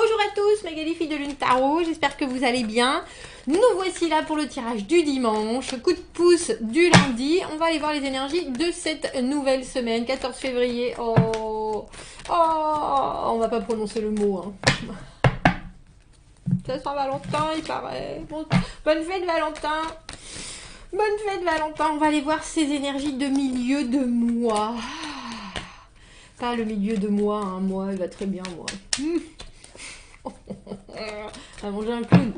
Bonjour à tous, Magali fille de Lune Tarot, j'espère que vous allez bien. Nous voici là pour le tirage du dimanche, coup de pouce du lundi. On va aller voir les énergies de cette nouvelle semaine, 14 février. Oh, on va pas prononcer le mot. Hein. Ça sent Valentin, il paraît. Bon, bonne fête Valentin. Bonne fête Valentin. On va aller voir ces énergies de milieu de mois. Pas le milieu de mois, hein. Moi, il va très bien, moi. On va manger un clown.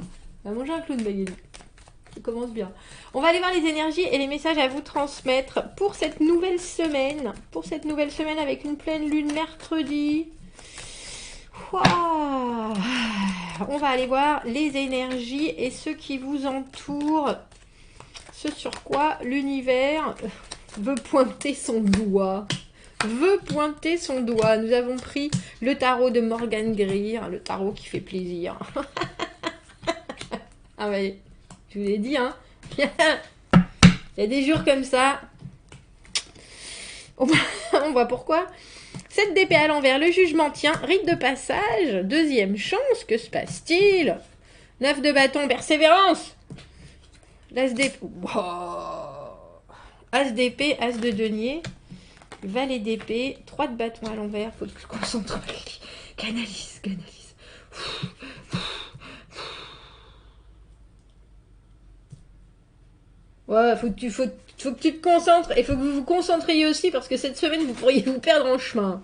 On va manger un clown, Magali. Ça commence bien. On va aller voir les énergies et les messages à vous transmettre pour cette nouvelle semaine. Pour cette nouvelle semaine avec une pleine lune mercredi. Wow. On va aller voir les énergies et ceux qui vous entourent. Ce sur quoi l'univers veut pointer son doigt. Nous avons pris le tarot de Morgan Greer, le tarot qui fait plaisir. Ah ouais, je vous l'ai dit, hein. Il y a des jours comme ça. On voit pourquoi. 7 d'épée à l'envers, le jugement tient, rite de passage, deuxième chance, que se passe-t-il? 9 de bâton, persévérance. L'as d'épée, wow. As d'épée, as de denier. Valet d'épée, 3 de bâton à l'envers, faut que je concentre. Canalise. Ouais, faut que tu te concentres et faut que vous vous concentriez aussi parce que cette semaine vous pourriez vous perdre en chemin.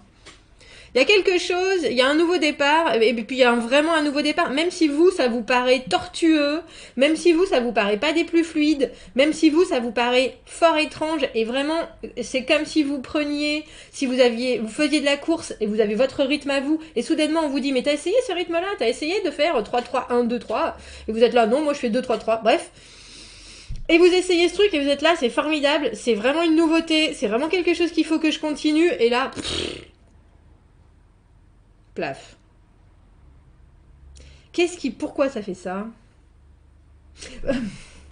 Il y a quelque chose, il y a un nouveau départ, et puis il y a vraiment un nouveau départ, même si vous, ça vous paraît tortueux, même si vous, ça vous paraît pas des plus fluides, même si vous, ça vous paraît fort étrange, et vraiment, c'est comme si vous preniez, si vous faisiez de la course, et vous avez votre rythme à vous, et soudainement on vous dit, mais t'as essayé ce rythme-là, t'as essayé de faire 3-3-1-2-3, et vous êtes là, non, moi je fais 2-3-3, bref. Et vous essayez ce truc, et vous êtes là, c'est formidable, c'est vraiment une nouveauté, c'est vraiment quelque chose qu'il faut que je continue, et là... Plaf. Pourquoi ça fait ça?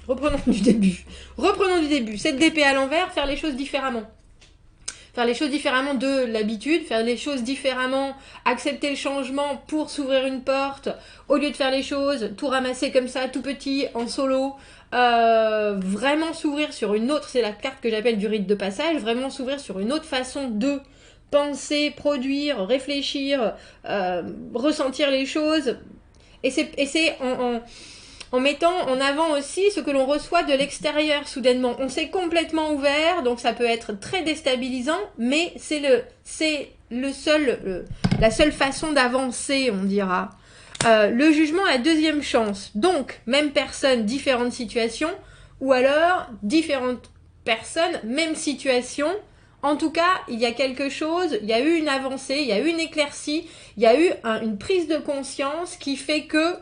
Reprenons du début. 7 d'épée à l'envers, faire les choses différemment. Faire les choses différemment de l'habitude, faire les choses différemment, accepter le changement pour s'ouvrir une porte, au lieu de faire les choses, tout ramasser comme ça, tout petit, en solo, vraiment s'ouvrir sur une autre, c'est la carte que j'appelle du rite de passage, vraiment s'ouvrir sur une autre façon de penser, produire, réfléchir, ressentir les choses. Et c'est en mettant en avant aussi ce que l'on reçoit de l'extérieur soudainement. On s'est complètement ouvert, donc ça peut être très déstabilisant, mais c'est la seule façon d'avancer, on dira. Le jugement à deuxième chance. Donc, même personne, différentes situations, ou alors différentes personnes, même situation. En tout cas, il y a quelque chose, il y a eu une avancée, il y a eu une éclaircie, il y a eu une prise de conscience qui fait que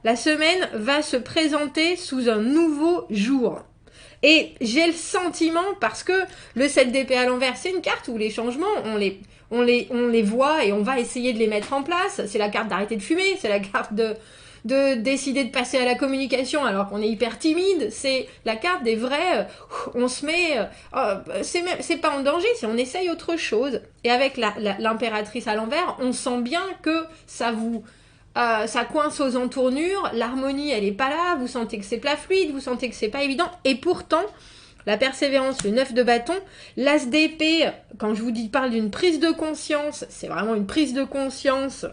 la semaine va se présenter sous un nouveau jour. Et j'ai le sentiment, parce que le 7 d'épée à l'envers, c'est une carte où les changements, on les voit et on va essayer de les mettre en place. C'est la carte d'arrêter de fumer, c'est la carte de décider de passer à la communication alors qu'on est hyper timide, c'est la carte des vrais, on se met, c'est pas en danger, c'est on essaye autre chose. Et avec l'impératrice à l'envers, on sent bien que ça coince aux entournures, l'harmonie elle est pas là, vous sentez que c'est pas fluide, vous sentez que c'est pas évident, et pourtant, la persévérance, le 9 de bâton, l'as d'épée, quand je vous parle d'une prise de conscience, c'est vraiment une prise de conscience.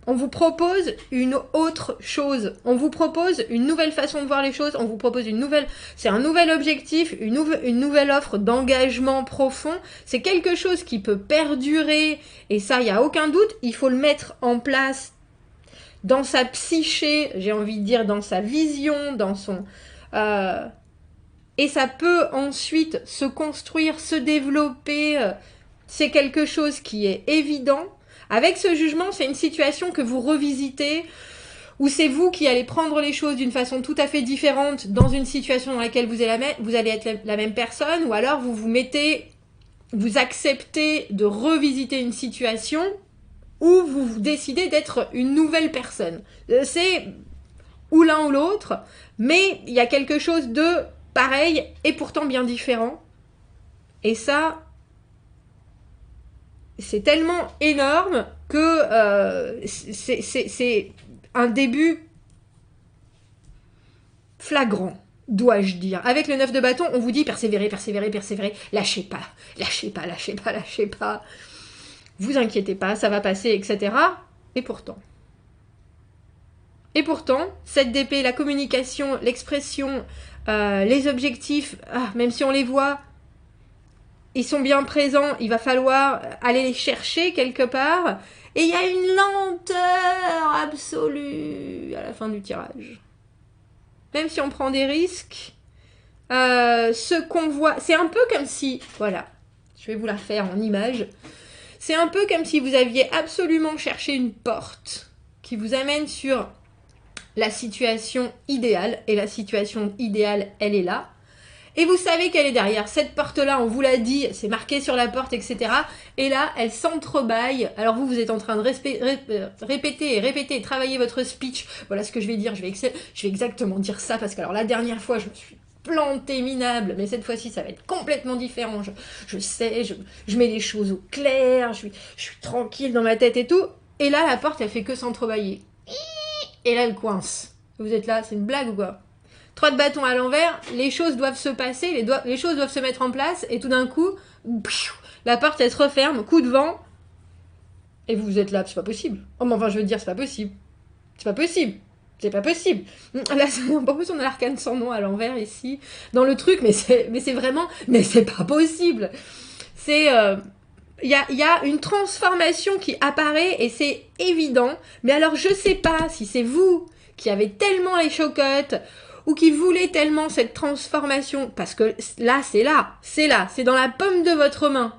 On vous propose une autre chose. On vous propose une nouvelle façon de voir les choses. On vous propose c'est un nouvel objectif, une nouvelle offre d'engagement profond. C'est quelque chose qui peut perdurer. Et ça, il n'y a aucun doute. Il faut le mettre en place dans sa psyché, j'ai envie de dire, dans sa vision, dans son... Et ça peut ensuite se construire, se développer. C'est quelque chose qui est évident. Avec ce jugement, c'est une situation que vous revisitez, où c'est vous qui allez prendre les choses d'une façon tout à fait différente dans une situation dans laquelle vous allez être la même personne, ou alors vous acceptez de revisiter une situation où vous décidez d'être une nouvelle personne. C'est ou l'un ou l'autre, mais il y a quelque chose de pareil et pourtant bien différent. Et ça... c'est tellement énorme que c'est un début flagrant, dois-je dire. Avec le 9 de bâton, on vous dit persévérer, persévérer, persévérer, lâchez pas, lâchez pas, lâchez pas, lâchez pas. Vous inquiétez pas, ça va passer, etc. Et pourtant, cette d'épée, la communication, l'expression, les objectifs, même si on les voit, ils sont bien présents, il va falloir aller les chercher quelque part. Et il y a une lenteur absolue à la fin du tirage. Même si on prend des risques, ce qu'on voit, c'est un peu comme si, voilà, je vais vous la faire en image, c'est un peu comme si vous aviez absolument cherché une porte qui vous amène sur la situation idéale, et la situation idéale, elle est là. Et vous savez qu'elle est derrière. Cette porte-là, on vous l'a dit, c'est marqué sur la porte, etc. Et là, elle s'entrebâille. Alors vous êtes en train de répéter et répéter, travailler votre speech. Voilà ce que je vais dire. Je vais exactement dire ça, parce que alors la dernière fois, je me suis plantée minable, mais cette fois-ci, ça va être complètement différent. Je sais, je mets les choses au clair, je suis tranquille dans ma tête et tout. Et là, la porte, elle fait que s'entrebâiller. Et là, elle coince. Vous êtes là, c'est une blague ou quoi ? 3 de bâton à l'envers, les choses doivent se passer, les choses doivent se mettre en place, et tout d'un coup, la porte, elle se referme, coup de vent, et vous êtes là, c'est pas possible. Oh, mais enfin, je veux dire, c'est pas possible. C'est pas possible. C'est pas possible. Là, en plus, on a l'arcane sans nom à l'envers, ici, dans le truc, mais c'est vraiment, mais c'est pas possible. C'est... Il y a une transformation qui apparaît, et c'est évident, mais alors je sais pas si c'est vous qui avez tellement les chocottes, ou qui voulait tellement cette transformation, parce que là, c'est dans la paume de votre main.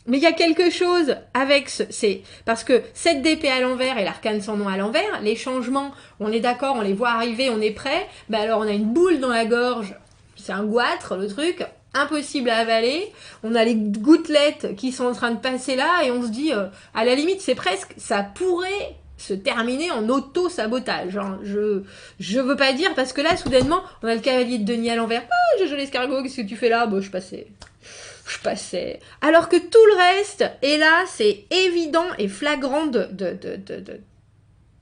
Mais il y a quelque chose avec c'est parce que cette d'épée à l'envers et l'arcane sans nom à l'envers, les changements, on est d'accord, on les voit arriver, on est prêt, alors on a une boule dans la gorge, c'est un goitre, le truc, impossible à avaler, on a les gouttelettes qui sont en train de passer là, et on se dit, à la limite, c'est presque, ça pourrait se terminer en auto-sabotage. Hein. Je veux pas dire, parce que là, soudainement, on a le cavalier de Denis à l'envers. Ah, Jojo l'escargot, qu'est-ce que tu fais là ? Bon, je passais. Alors que tout le reste, et là, c'est évident et flagrant de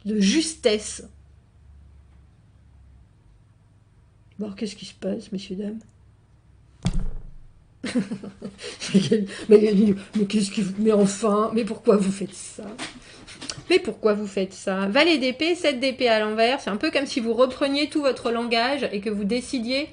justesse. Bon, qu'est-ce qui se passe, messieurs, dames ? mais qu'est-ce qui vous... Mais enfin, mais pourquoi vous faites ça ? Mais pourquoi vous faites ça ? Valet d'épée, 7 d'épée à l'envers, c'est un peu comme si vous repreniez tout votre langage et que vous décidiez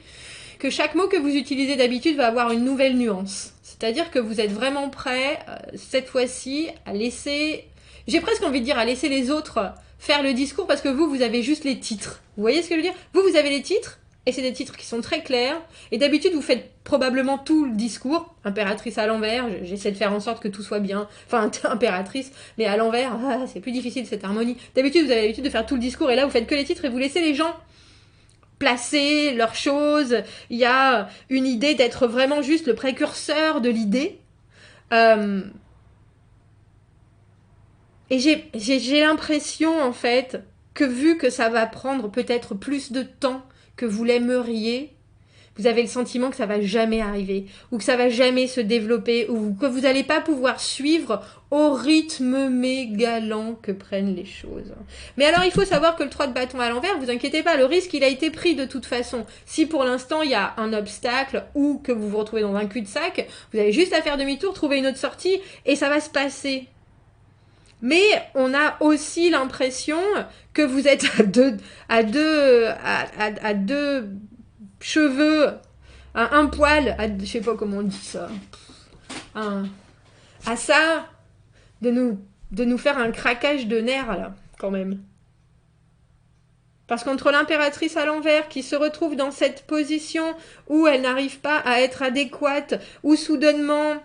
que chaque mot que vous utilisez d'habitude va avoir une nouvelle nuance. C'est-à-dire que vous êtes vraiment prêt, cette fois-ci, à laisser... J'ai presque envie de dire à laisser les autres faire le discours, parce que vous avez juste les titres. Vous voyez ce que je veux dire ? Vous avez les titres, et c'est des titres qui sont très clairs, et d'habitude vous faites probablement tout le discours, impératrice à l'envers, j'essaie de faire en sorte que tout soit bien, enfin impératrice, mais à l'envers, c'est plus difficile cette harmonie. D'habitude vous avez l'habitude de faire tout le discours, et là vous faites que les titres, et vous laissez les gens placer leurs choses. Il y a une idée d'être vraiment juste le précurseur de l'idée. Et j'ai l'impression, en fait, que vu que ça va prendre peut-être plus de temps que vous l'aimeriez, vous avez le sentiment que ça va jamais arriver, ou que ça va jamais se développer, ou que vous n'allez pas pouvoir suivre au rythme méga lent que prennent les choses. Mais alors, il faut savoir que le 3 de bâton à l'envers, vous inquiétez pas, le risque, il a été pris de toute façon. Si pour l'instant, il y a un obstacle, ou que vous vous retrouvez dans un cul-de-sac, vous avez juste à faire demi-tour, trouver une autre sortie, et ça va se passer. Mais on a aussi l'impression que vous êtes à deux cheveux, un poil, je sais pas comment on dit ça, à ça, de nous faire un craquage de nerfs, là, quand même. Parce qu'entre l'impératrice à l'envers, qui se retrouve dans cette position où elle n'arrive pas à être adéquate, où soudainement...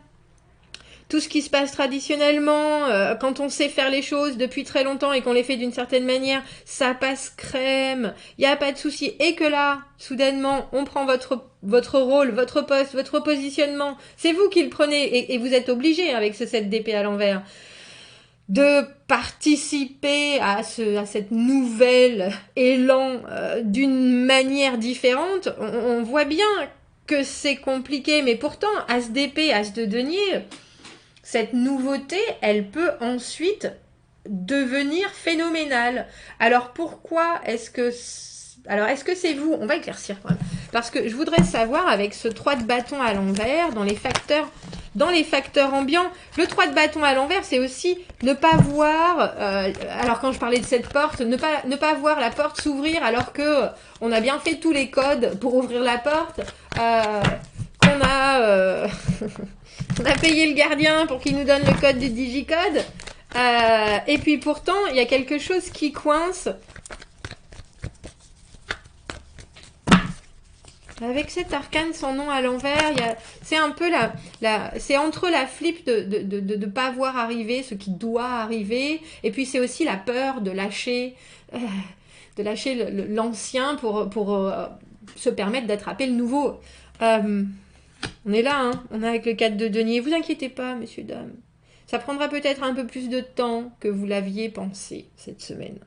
Tout ce qui se passe traditionnellement, quand on sait faire les choses depuis très longtemps et qu'on les fait d'une certaine manière, ça passe crème, il n'y a pas de souci. Et que là, soudainement, on prend votre rôle, votre poste, votre positionnement, c'est vous qui le prenez, et vous êtes obligé, avec ce 7 d'épée à l'envers, de participer à cette nouvelle élan d'une manière différente. On voit bien que c'est compliqué, mais pourtant, As d'épée, As de denier... Cette nouveauté, elle peut ensuite devenir phénoménal. Alors pourquoi est-ce que... Alors est-ce que c'est vous? On va éclaircir quand même. Parce que je voudrais savoir, avec ce 3 de bâton à l'envers, dans les facteurs ambiants, le 3 de bâton à l'envers, c'est aussi ne pas voir, alors quand je parlais de cette porte, ne pas voir la porte s'ouvrir alors que on a bien fait tous les codes pour ouvrir la porte, qu'on a, on a payé le gardien pour qu'il nous donne le code du digicode, et puis pourtant, il y a quelque chose qui coince. Avec cet arcane sans nom à l'envers, c'est un peu c'est entre la flip de pas voir arriver ce qui doit arriver, et puis c'est aussi la peur de lâcher l'ancien pour se permettre d'attraper le nouveau. On est là, hein, on est avec le 4 de denier. Vous inquiétez pas, messieurs, dames. Ça prendra peut-être un peu plus de temps que vous l'aviez pensé cette semaine.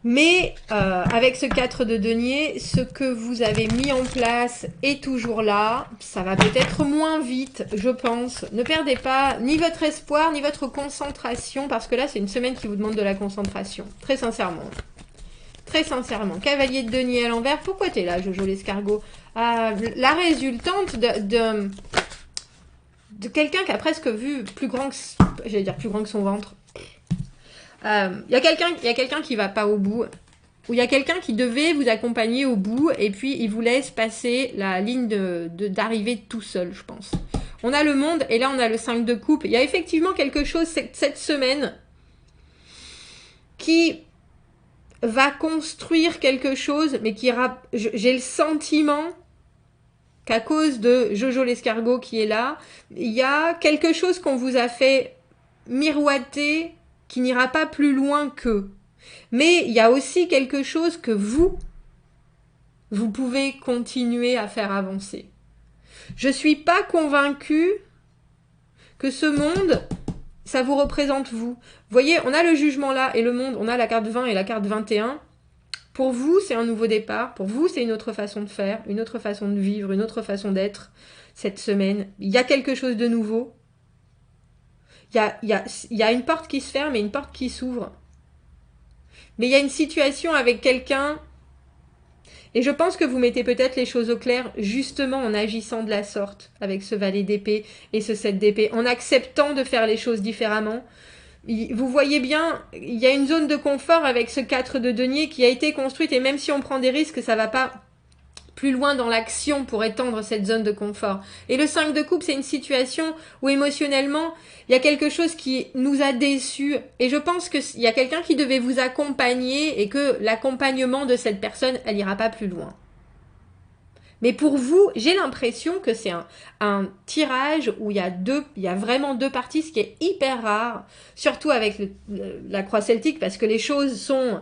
Mais avec ce 4 de denier, ce que vous avez mis en place est toujours là. Ça va peut-être moins vite, je pense. Ne perdez pas ni votre espoir, ni votre concentration, parce que là, c'est une semaine qui vous demande de la concentration. Très sincèrement. Très sincèrement. Cavalier de denier à l'envers. Pourquoi t'es là, Jojo l'escargot? La résultante de quelqu'un qui a presque vu plus grand que... J'allais dire plus grand que son ventre. Il y a quelqu'un qui va pas au bout, ou il y a quelqu'un qui devait vous accompagner au bout, et puis il vous laisse passer la ligne d'arrivée tout seul, je pense. On a le monde, et là on a le 5 de coupe. Il y a effectivement quelque chose cette semaine qui va construire quelque chose, mais j'ai le sentiment qu'à cause de Jojo l'escargot qui est là, il y a quelque chose qu'on vous a fait miroiter, qui n'ira pas plus loin qu'eux. Mais il y a aussi quelque chose que vous pouvez continuer à faire avancer. Je ne suis pas convaincue que ce monde, ça vous représente vous. Vous voyez, on a le jugement là et le monde, on a la carte 20 et la carte 21. Pour vous, c'est un nouveau départ. Pour vous, c'est une autre façon de faire, une autre façon de vivre, une autre façon d'être cette semaine. Il y a quelque chose de nouveau. Il y a une porte qui se ferme et une porte qui s'ouvre. Mais il y a une situation avec quelqu'un, et je pense que vous mettez peut-être les choses au clair justement en agissant de la sorte avec ce valet d'épée et ce 7 d'épée, en acceptant de faire les choses différemment. Vous voyez bien, il y a une zone de confort avec ce 4 de denier qui a été construite, et même si on prend des risques, ça va pas plus loin dans l'action pour étendre cette zone de confort. Et le 5 de coupe, c'est une situation où émotionnellement, il y a quelque chose qui nous a déçus. Et je pense qu'il y a quelqu'un qui devait vous accompagner et que l'accompagnement de cette personne, elle ira pas plus loin. Mais pour vous, j'ai l'impression que c'est un tirage où il y a vraiment deux parties, ce qui est hyper rare, surtout avec la croix celtique, parce que les choses sont...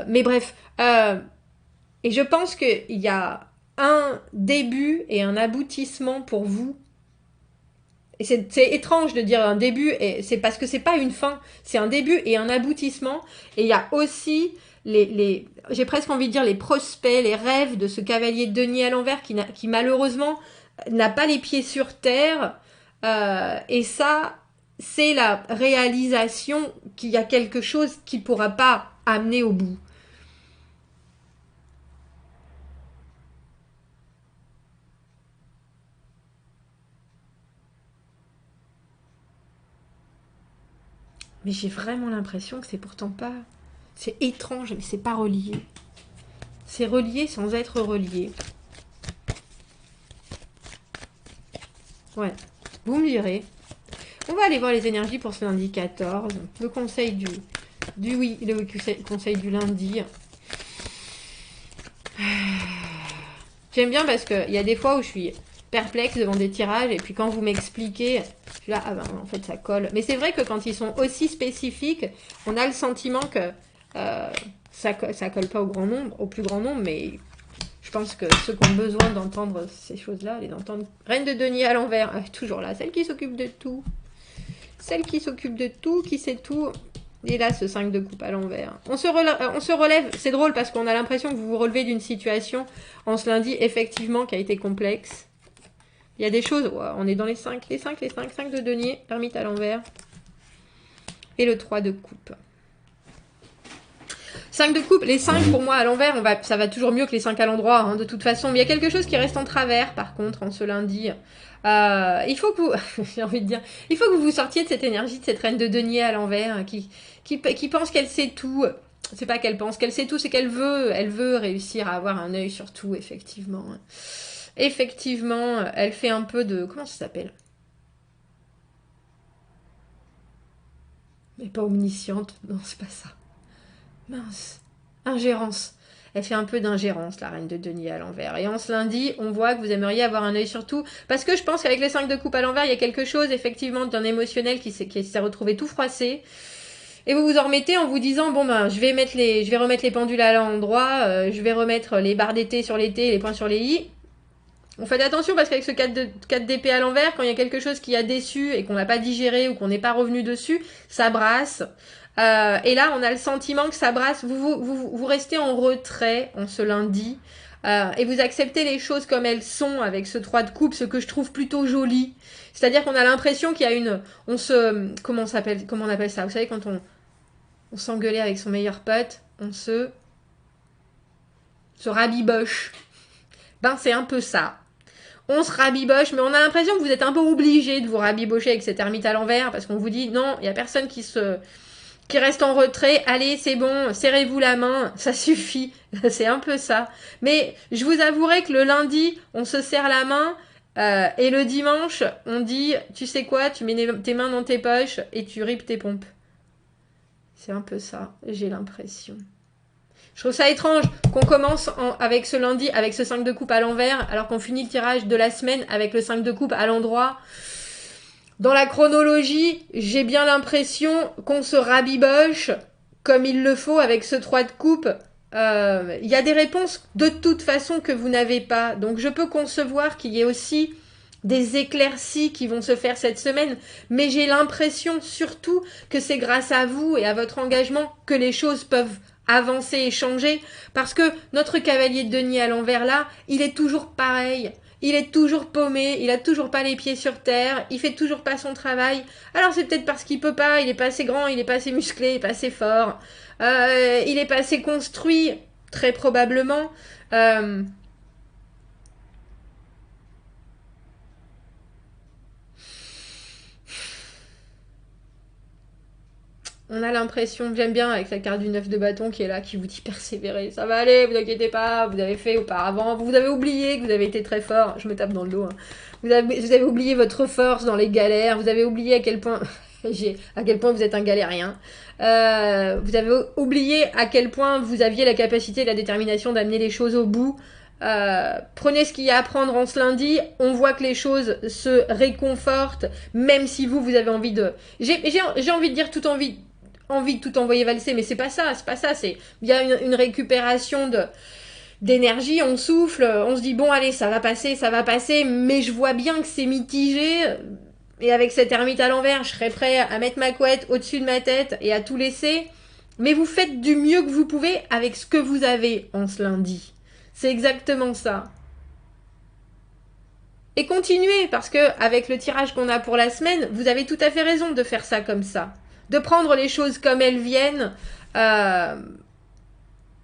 mais bref... et je pense qu'il y a un début et un aboutissement pour vous. Et c'est étrange de dire un début, et c'est parce que c'est pas une fin, c'est un début et un aboutissement. Et il y a aussi j'ai presque envie de dire les prospects, les rêves de ce cavalier de denier à l'envers qui malheureusement n'a pas les pieds sur terre. Et ça, c'est la réalisation qu'il y a quelque chose qui pourra pas amener au bout. Mais j'ai vraiment l'impression que c'est pourtant pas... C'est étrange, mais c'est pas relié. C'est relié sans être relié. Ouais, vous me direz. On va aller voir les énergies pour ce lundi 14. Le conseil le conseil du lundi. J'aime bien parce qu'il y a des fois où je suis perplexe devant des tirages, et puis quand vous m'expliquez, je suis là, ah ben en fait ça colle. Mais c'est vrai que quand ils sont aussi spécifiques, on a le sentiment que ça colle pas au plus grand nombre, mais je pense que ceux qui ont besoin d'entendre ces choses-là, les entendre. Reine de denier à l'envers, toujours là, celle qui s'occupe de tout. Celle qui s'occupe de tout, qui sait tout. Et là, ce 5 de coupe à l'envers. On se relève, c'est drôle parce qu'on a l'impression que vous vous relevez d'une situation en ce lundi, effectivement, qui a été complexe. Il y a des choses, ouais, on est dans les 5 de denier, ermite à l'envers. Et le 3 de coupe. 5 de coupe, les 5 pour moi à l'envers, ça va toujours mieux que les 5 à l'endroit, hein, de toute façon. Mais il y a quelque chose qui reste en travers, par contre, en ce lundi. Il faut que vous, j'ai envie de dire, il faut que vous sortiez de cette énergie, de cette reine de denier à l'envers, qui pense qu'elle sait tout. C'est pas qu'elle pense qu'elle sait tout, c'est qu'elle veut réussir à avoir un œil sur tout, effectivement. Effectivement, elle fait un peu de... Comment ça s'appelle? Mais pas omnisciente, non, c'est pas ça. Mince. Ingérence. Elle fait un peu d'ingérence, la reine de denier à l'envers. Et en ce lundi, on voit que vous aimeriez avoir un œil sur tout. Parce que je pense qu'avec les 5 de coupe à l'envers, il y a quelque chose, effectivement, d'un émotionnel qui s'est retrouvé tout froissé. Et vous vous en remettez en vous disant, bon ben, je vais remettre les pendules à l'endroit, je vais remettre les barres d'été sur les T et les points sur les I. On fait attention parce qu'avec ce 4 d'épée à l'envers, quand il y a quelque chose qui a déçu et qu'on n'a pas digéré ou qu'on n'est pas revenu dessus, ça brasse. Et là, on a le sentiment que ça brasse. Vous restez en retrait en ce lundi. Et vous acceptez les choses comme elles sont avec ce 3 de coupe, ce que je trouve plutôt joli. C'est-à-dire qu'on a l'impression qu'il y a une... Comment on appelle ça? Vous savez, quand on s'engueulait avec son meilleur pote, on se rabiboche. Ben, c'est un peu ça. On se rabiboche, mais on a l'impression que vous êtes un peu obligé de vous rabibocher avec cette ermite à l'envers, parce qu'on vous dit, non, il n'y a personne qui reste en retrait, allez, c'est bon, serrez-vous la main, ça suffit. C'est un peu ça. Mais je vous avouerai que le lundi, on se serre la main, et le dimanche, on dit, tu sais quoi, tu mets tes mains dans tes poches et tu ripes tes pompes. C'est un peu ça, j'ai l'impression. Je trouve ça étrange qu'on commence avec ce lundi, avec ce 5 de coupe à l'envers, alors qu'on finit le tirage de la semaine avec le 5 de coupe à l'endroit. Dans la chronologie, j'ai bien l'impression qu'on se rabiboche comme il le faut avec ce 3 de coupe. Il y a des réponses de toute façon que vous n'avez pas. Donc je peux concevoir qu'il y ait aussi des éclaircies qui vont se faire cette semaine, mais j'ai l'impression surtout que c'est grâce à vous et à votre engagement que les choses peuvent avancer et changer, parce que notre cavalier de denier à l'envers là, il est toujours pareil. Il est toujours paumé, il a toujours pas les pieds sur terre, il fait toujours pas son travail. Alors c'est peut-être parce qu'il peut pas, il est pas assez grand, il est pas assez musclé, il est pas assez fort, il est pas assez construit, très probablement. On a l'impression, j'aime bien avec la carte du 9 de bâton qui est là, qui vous dit persévérer, ça va aller, vous inquiétez pas, vous avez fait auparavant, vous avez oublié que vous avez été très fort, je me tape dans le dos, hein. Vous avez oublié votre force dans les galères, vous avez oublié à quel point, vous êtes un galérien, vous avez oublié à quel point vous aviez la capacité et la détermination d'amener les choses au bout. Prenez ce qu'il y a à prendre en ce lundi, on voit que les choses se réconfortent, même si vous avez envie de... J'ai envie de dire envie de tout envoyer valser, mais c'est pas ça, il y a une récupération d'énergie, on souffle, on se dit bon allez ça va passer, mais je vois bien que c'est mitigé, et avec cette ermite à l'envers, je serais prêt à mettre ma couette au-dessus de ma tête et à tout laisser, mais vous faites du mieux que vous pouvez avec ce que vous avez en ce lundi. C'est exactement ça. Et continuez, parce que avec le tirage qu'on a pour la semaine, vous avez tout à fait raison de faire ça comme ça. De prendre les choses comme elles viennent,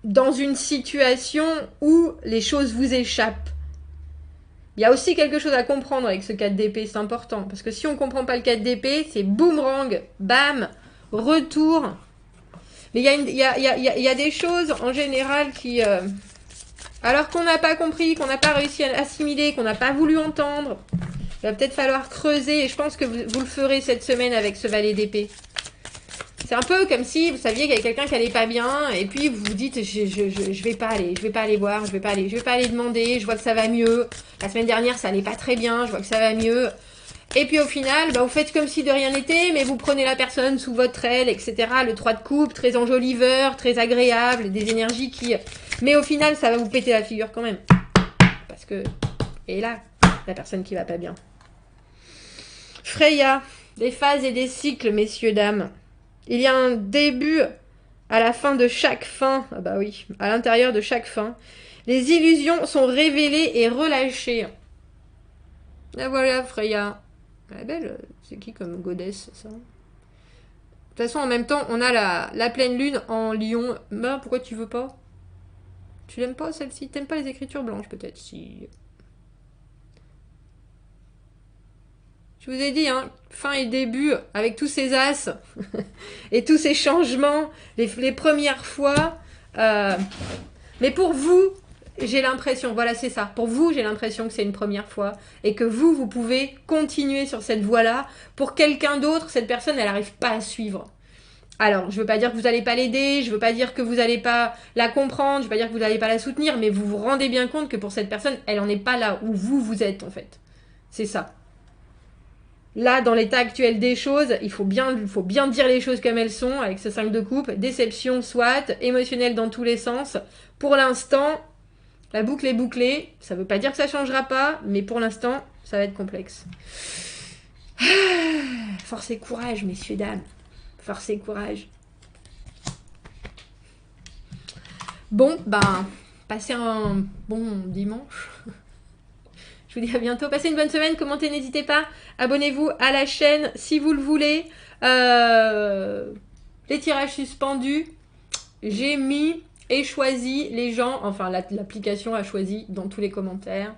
dans une situation où les choses vous échappent. Il y a aussi quelque chose à comprendre avec ce 4 d'épée, c'est important. Parce que si on ne comprend pas le 4 d'épée, c'est boomerang, bam, retour. Mais il y a des choses en général qui... alors qu'on n'a pas compris, qu'on n'a pas réussi à assimiler, qu'on n'a pas voulu entendre, il va peut-être falloir creuser, et je pense que vous le ferez cette semaine avec ce valet d'épée. C'est un peu comme si vous saviez qu'il y avait quelqu'un qui allait pas bien, et puis vous vous dites, je vais pas aller voir, je vais pas aller demander, je vois que ça va mieux. La semaine dernière, ça allait pas très bien, je vois que ça va mieux. Et puis au final, vous faites comme si de rien n'était, mais vous prenez la personne sous votre aile, etc. Le 3 de coupe, très enjoliveur, très agréable, des énergies qui... Mais au final, ça va vous péter la figure quand même. Parce que... Et là, la personne qui va pas bien. Freya, des phases et des cycles, messieurs, dames. Il y a un début à la fin de chaque fin. Ah bah oui, à l'intérieur de chaque fin. Les illusions sont révélées et relâchées. La voilà, Freya. Elle est belle. C'est qui comme goddess, ça? De toute façon, en même temps, on a la pleine lune en lion. Bah, pourquoi tu veux pas? Tu l'aimes pas, celle-ci? T'aimes pas les écritures blanches, peut-être? Si... Je vous ai dit, hein, fin et début, avec tous ces as et tous ces changements, les premières fois. Mais pour vous, j'ai l'impression, voilà, c'est ça. Pour vous, j'ai l'impression que c'est une première fois et que vous pouvez continuer sur cette voie-là. Pour quelqu'un d'autre, cette personne, elle n'arrive pas à suivre. Alors, je veux pas dire que vous n'allez pas l'aider, je veux pas dire que vous n'allez pas la comprendre, je veux pas dire que vous n'allez pas la soutenir, mais vous vous rendez bien compte que pour cette personne, elle en est pas là où vous êtes, en fait. C'est ça. Là, dans l'état actuel des choses, il faut bien dire les choses comme elles sont, avec ce 5 de coupe. Déception, soit, émotionnelle dans tous les sens. Pour l'instant, la boucle est bouclée. Ça veut pas dire que ça changera pas, mais pour l'instant, ça va être complexe. Force et courage, messieurs, dames. Force et courage. Bon, ben, passez un bon dimanche. Je vous dis à bientôt. Passez une bonne semaine. Commentez, n'hésitez pas. Abonnez-vous à la chaîne si vous le voulez. Les tirages suspendus. J'ai mis et choisi les gens. Enfin, l'application a choisi dans tous les commentaires.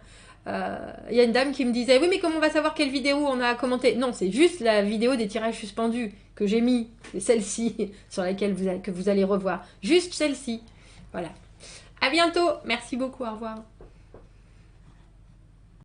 Il y a une dame qui me disait: oui, mais comment on va savoir quelle vidéo on a commenté? Non, c'est juste la vidéo des tirages suspendus que j'ai mis. C'est celle-ci sur laquelle que vous allez revoir. Juste celle-ci. Voilà. À bientôt. Merci beaucoup. Au revoir.